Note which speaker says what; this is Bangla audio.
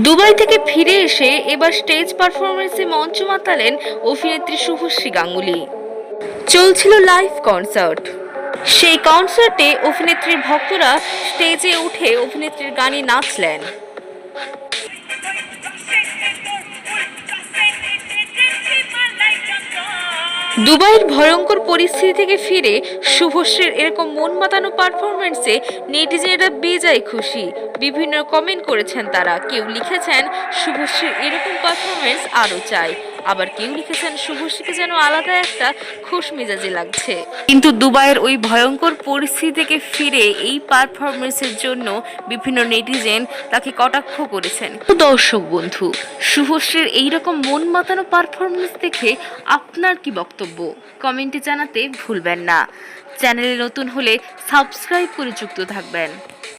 Speaker 1: দুবাই থেকে ফিরে এসে এবার স্টেজ পারফরমেন্সে মঞ্চ মাতালেন অভিনেত্রী শুভশ্রী গাঙ্গুলী। চলছিল লাইভ কনসার্ট। সেই কনসার্টে অভিনেত্রীর ভক্তরা স্টেজে উঠে অভিনেত্রীর গানে নাচলেন। দুবাইয়ের ভয়ঙ্কর পরিস্থিতি থেকে ফিরে শুভশ্রীর এরকম মন মাতানো পারফরমেন্সে নেটিজেনরা বেজায় খুশি। বিভিন্ন কমেন্ট করেছেন তারা। কেউ লিখেছেন শুভশ্রীর এরকম পারফরমেন্স আরও চাই, আবার কেউ লিখেছেন শুভশ্রীকে যেন আলাদা একটা খুশ মেজাজে লাগছে। কিন্তু দুবাইয়ের ওই ভয়ঙ্কর পরিস্থিতি থেকে ফিরে এই পারফরমেন্সের জন্য বিভিন্ন নেটিজেন তাকে কটাক্ষ করেছেন। দর্শক বন্ধু, শুভশ্রীর এইরকম মন মাতানো পারফরমেন্স দেখে আপনার কি বক্তব্য কমেন্টে জানাতে ভুলবেন না। চ্যানেলে নতুন হলে সাবস্ক্রাইব করে যুক্ত থাকবেন।